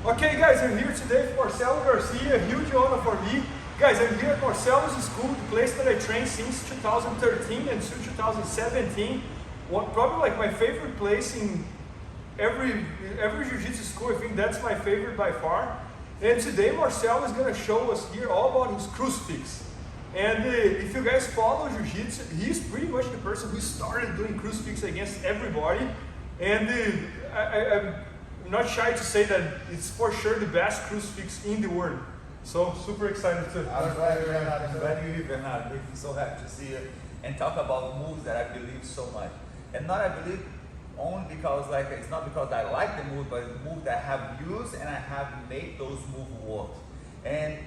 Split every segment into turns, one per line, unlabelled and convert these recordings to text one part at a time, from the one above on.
Okay guys, I'm here today for Marcelo Garcia, a huge honor for me. Guys, I'm here at Marcelo's school, the place that I trained since 2013 until 2017. Probably like my favorite place in every jiu-jitsu school. I think that's my favorite by far. And today Marcelo is going to show us here all about his crucifix. And if you guys follow jiu-jitsu, he's pretty much the person who started doing crucifix against everybody. And I'm not shy to say that it's for sure the best crucifix in the world. So super excited to.
I'm glad you're here, Bernardo. Makes me so happy to see you and talk about moves that I believe so much. And not I believe only because it's not because I like the move, but it's a move that I have used and I have made those moves work. And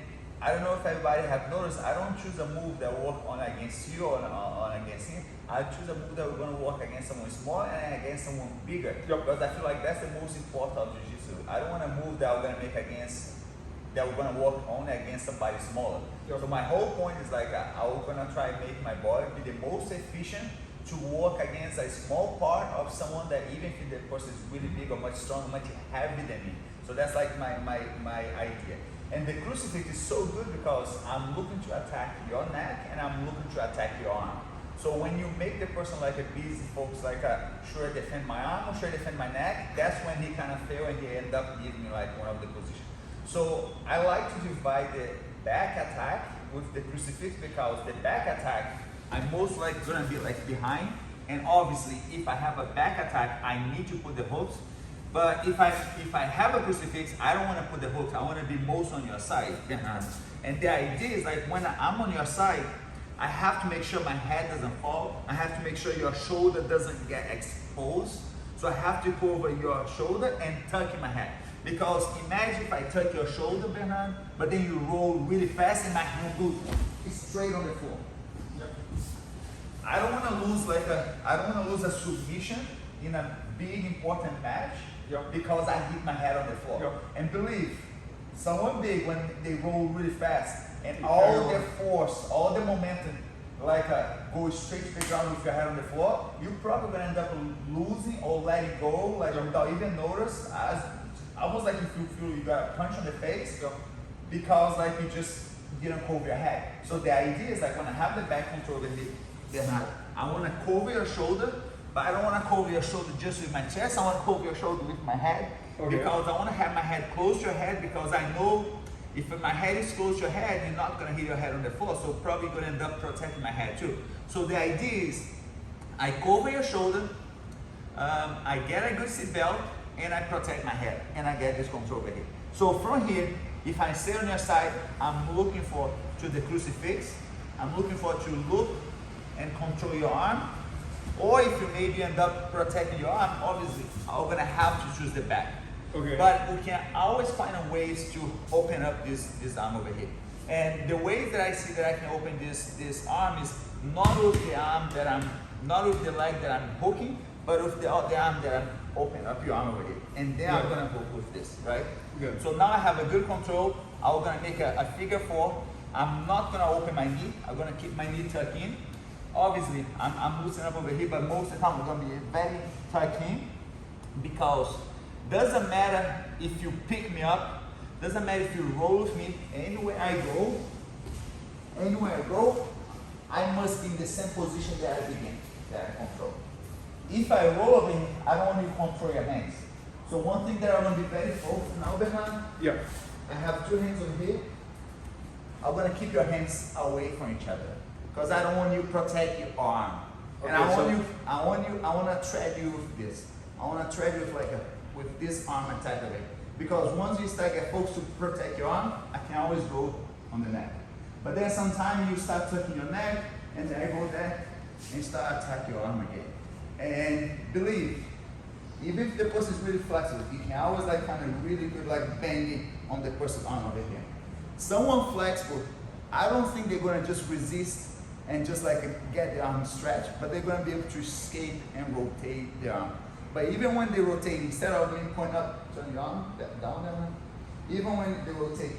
I don't know if everybody have noticed, I don't choose a move that work on against you or on against him. I choose a move that we're going to work against someone small and against someone bigger.
Yep.
Because I feel like that's the most important of jiu-jitsu. I don't want a move that we're going to make against, that we're going to work only against somebody smaller.
Yep. So
my whole point is I'm going to try and make my body be the most efficient to work against a small part of someone that even if the person is really big or much stronger, much heavier than me. So that's like my idea. And the crucifix is so good because I'm looking to attack your neck and I'm looking to attack your arm. So when you make the person like a busy folks, should I defend my arm or should I defend my neck? That's when he kind of fail and he end up giving me like one of the positions. So I like to divide the back attack with the crucifix because the back attack, I'm most likely gonna be like behind. And obviously if I have a back attack, I need to put the hooks. But if I have a crucifix, I don't want to put the hooks. I want to be most on your side, Bernardo. And the idea is when I'm on your side, I have to make sure my head doesn't fall. I have to make sure your shoulder doesn't get exposed. So I have to go over your shoulder and tuck in my head. Because imagine if I tuck your shoulder, Bernardo, but then you roll really fast and my hand goes straight on the floor. Yep. I don't want to lose a submission in a big important match.
Yep.
Because I hit my head on the floor.
Yep.
And believe, someone big, when they roll really fast, and all their force, all the momentum, go straight to the ground with your head on the floor, you're probably gonna end up losing or letting go, without even notice, almost like if you feel you got a punch on the face, because you just didn't cover your head. So the idea is when I have the back control over here, I wanna cover your shoulder, but I don't want to cover your shoulder just with my chest. I want to cover your shoulder with my head. Okay. Because I want to have my head close to your head because I know if my head is close to your head, you're not going to hit your head on the floor. So probably going to end up protecting my head too. So the idea is I cover your shoulder, I get a good seat belt, and I protect my head. And I get this control over here. So from here, if I stay on your side, I'm looking to the crucifix. I'm looking to look and control your arm. Or if you maybe end up protecting your arm, obviously, I'm going to have to choose the back.
Okay.
But we can always find ways to open up this arm over here. And the way that I see that I can open this arm is not with the arm not with the leg that I'm hooking, but with the arm that I'm opening up your arm over here. And then I'm going to hook with this, right?
Good.
So now I have a good control. I'm going to make a figure four. I'm not going to open my knee. I'm going to keep my knee tucked in. Obviously, I'm loosening up over here, but most of the time, we're going to be very tucked in because doesn't matter if you pick me up, doesn't matter if you roll with me, anywhere I go, I must be in the same position that I begin, that I control. If I roll over here, I don't want you to control your hands. So one thing that I'm going to be very focused now, Bernardo, I have two hands over here. I'm going to keep your hands away from each other. Because I don't want you to protect your arm. Okay, and I want to thread you with this. I want to thread you with this arm attack of it. Because once you start get folks to protect your arm, I can always go on the neck. But then sometimes you start tucking your neck, and then I go there and start attacking your arm again. And believe, even if the person is really flexible, you can always find a really good bending on the person's arm over here. Someone flexible, I don't think they're going to just resist and just get the arm stretched, but they're going to be able to escape and rotate the arm. But even when they rotate, instead of me point up, turn the arm down that way, even when they rotate,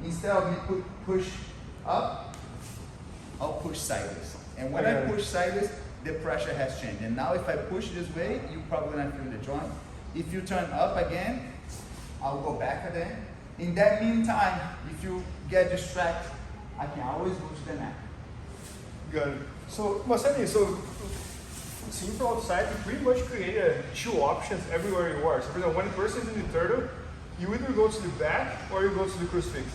instead of me push up, I'll push sideways. And when I push sideways, the pressure has changed. And now if I push this way, you're probably going to feel the joint. If you turn up again, I'll go back again. In that meantime, if you get distracted, I can always go to the mat.
Good. So, Marcelo, so seen from outside, you pretty much created two options everywhere you are. So, for example, when a person is in the turtle, you either go to the back or you go to the crucifix.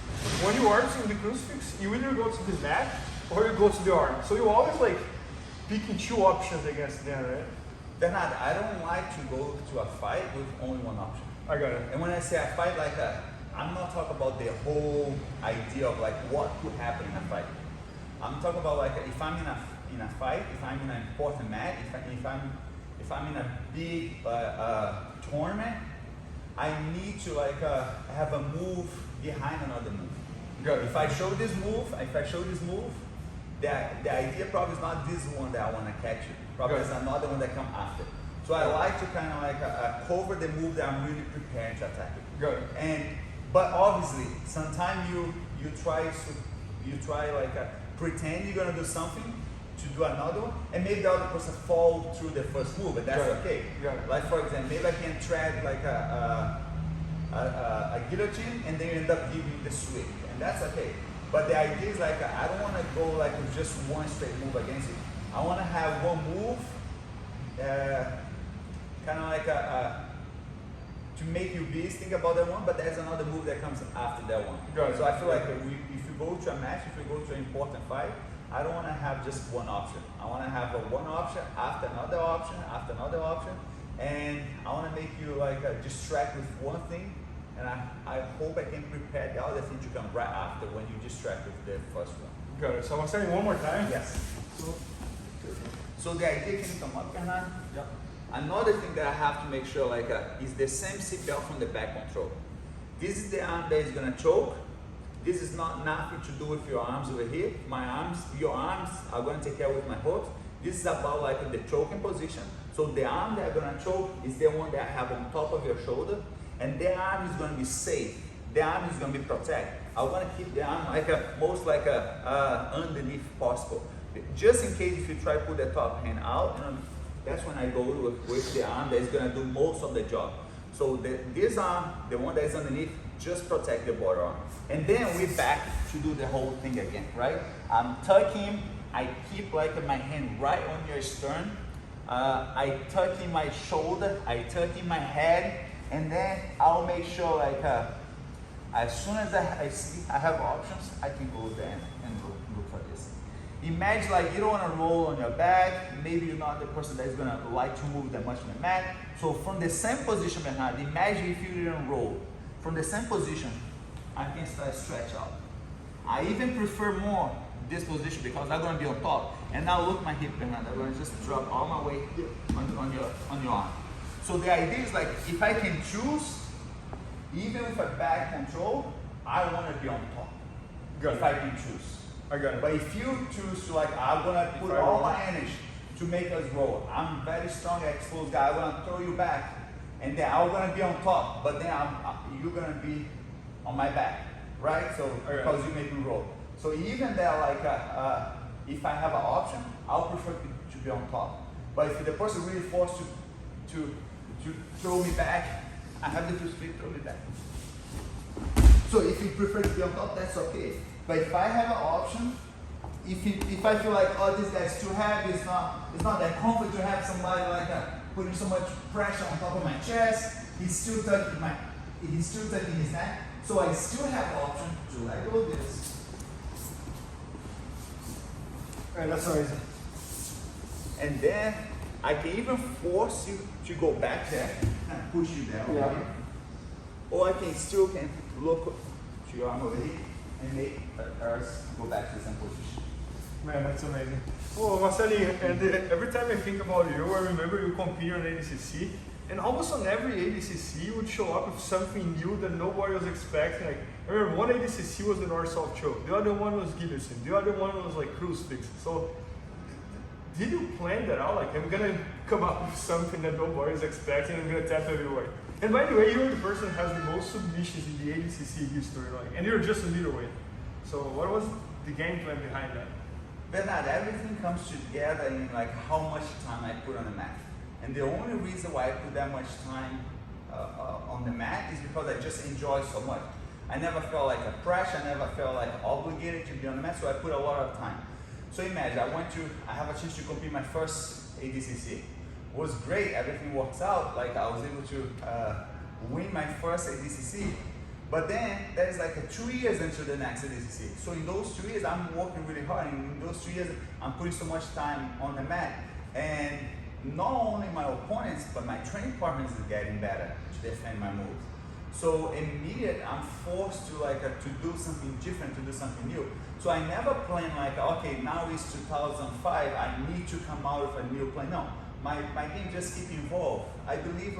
When you are in the crucifix, you either go to the mat or you go to the arm. So you always like picking two options against them, right?
Bernardo, I don't like to go to a fight with only one option.
I got it.
And when I say a fight, like I'm not talking about the whole idea of like what could happen in a fight. I'm talking about like if I'm in a fight, if I'm in an important match, if I'm in a big tournament, I need to like have a move behind another move.
Got it.
If I show this move, the idea probably is not this one that I want to catch you. Probably it's another one that comes after. So I like to kind of like cover the move that I'm really preparing to attack it.
Got it.
But obviously, sometimes you try like pretend you're gonna do something to do another one, and maybe the other person fall through the first move, and that's okay. Like for example, maybe I can tread like a guillotine, and then you end up giving the sweep, and that's okay. But the idea is like I don't want to go like with just one straight move against you. I want to have one move, kind of like to make you busy, think about that one, but there's another move that comes after that one. So I feel like if you go to a match, if you go to an important fight, I don't want to have just one option. I want to have one option after another option, after another option, and I want to make you like distract with one thing, and I hope I can prepare the other thing to come right after when you distract with the first one.
Got it. So I'm saying one more time.
Yes. So the idea can come up, Bernardo?
Yep.
Another thing that I have to make sure like is the same seatbelt from the back control. This is the arm that is gonna choke. This is not nothing to do with your arms over here. Your arms are gonna take care with my hook. This is about like the choking position. So the arm that I'm gonna choke is the one that I have on top of your shoulder, and the arm is gonna be safe. The arm is gonna be protected. I wanna keep the arm like most like underneath possible. Just in case if you try to put the top hand out, that's when I go with the arm that is going to do most of the job. So this arm, the one that is underneath, just protect the border arm. And then we're back to do the whole thing again, right? I'm tucking, I keep like my hand right on your stern. I tuck in my shoulder, I tuck in my head, and then I'll make sure like as soon as I see I have options, I can go there and look for this. Imagine like you don't want to roll on your back. Maybe you're not the person that's going to like to move that much on the mat. So from the same position, Bernardo, imagine if you didn't roll. From the same position, I can start stretch out. I even prefer more this position because I'm going to be on top. And now look my hip, Bernardo. I'm going to just drop all my weight on your arm. So the idea is like if I can choose, even with a back control, I want to be on top. If I can choose.
I got it.
But if you choose to like, I'm gonna put all my energy to make us roll. I'm very strong, exposed guy. I'm gonna throw you back, and then I'm gonna be on top. But then you're gonna be on my back, right? So because you make me roll. So even there, like, if I have an option, I'll prefer to be on top. But if the person really forced to throw me back, I have the free throw me back. So if you prefer to be on top, that's okay. But if I have an option, if I feel like, oh, this guy's too heavy, it's not that comfortable to have somebody like putting so much pressure on top of my chest, he's still touching his neck, so I still have an option to let go of this.
Alright, that's amazing.
And then I can even force you to go back there and push you down.
Yeah.
Here. Or I can look to your arm over here and make ours go back to the same position.
Man, that's amazing. Oh, Marcelo, and every time I think about you, I remember you compete on ADCC, and almost on every ADCC you would show up with something new that nobody was expecting. Like, I remember one ADCC was the North-South choke, the other one was guillotine, the other one was like crucifix. So, did you plan that out? Like, I'm gonna come up with something that nobody is expecting, I'm gonna tap everywhere. And by the way, you're the person who has the most submissions in the ADCC history, like, and you're just a middleweight. So what was the game plan behind that?
Bernardo, everything comes together in like how much time I put on the mat. And the only reason why I put that much time on the mat is because I just enjoy so much. I never felt like a pressure, I never felt like obligated to be on the mat, so I put a lot of time. So imagine, I have a chance to compete my first ADCC. It was great, everything works out, like I was able to win my first ADCC, but then there's like 2 years until the next ADCC. So in those 2 years, I'm working really hard, and in those 2 years, I'm putting so much time on the mat, and not only my opponents, but my training partners is getting better to defend my moves. So immediately I'm forced to to do something different, to do something new. So I never plan like, okay, now it's 2005, I need to come out with a new plan. No, my game just keep evolving. I believe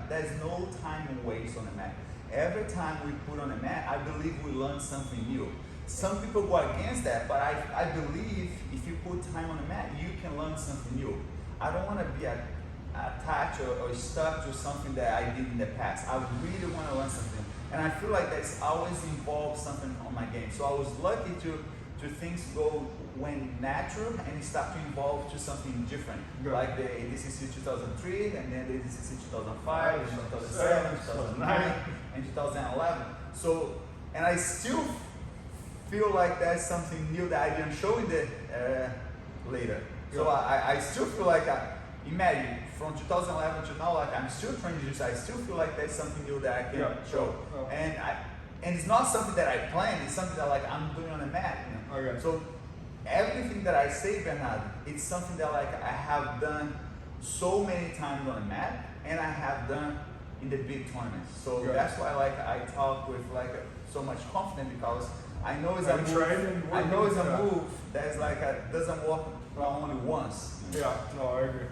there's no time and waste on the mat. Every time we put on the mat, I believe we learn something new. Some people go against that, but I believe if you put time on the mat, you can learn something new. I don't want to be attached or stuck to something that I did in the past. I really want to learn something. And I feel like that's always involved something on my game. So I was lucky to things went natural and start to evolve to something different. Good. Like the ADCC 2003, and then the ADCC 2005, and 2007, 2009, and 2011. So, and I still feel like there's something new that I didn't show in the later. So I still feel like, imagine, from 2011 to now, I'm still training jiu-jitsu. I still feel like there's something new that I can show. And it's not something that I planned, it's something that I'm doing on the mat. Okay. So everything that I say, Bernardo, it's something that I have done so many times on the mat, and I have done in the big tournaments. So that's why I talk with so much confidence, because I know it's a move. I know it's a move that's doesn't work only once.
Yeah, no, I agree.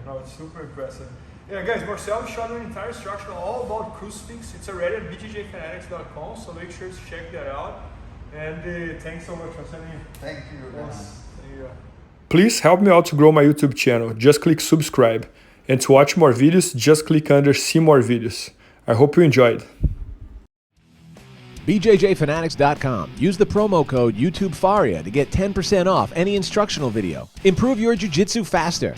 No, it's super impressive. Yeah, guys, Marcelo shot an entire instruction all about Crucifix. It's already at IBJJFfanatics.com, so make sure to check that out. And thanks so much for sending it.
Thank you.
Yes. Yeah.
Please help me out to grow my YouTube channel. Just click subscribe. And to watch more videos, just click under see more videos. I hope you enjoyed.
IBJJFfanatics.com. Use the promo code YouTubeFaria to get 10% off any instructional video. Improve your jiu-jitsu faster.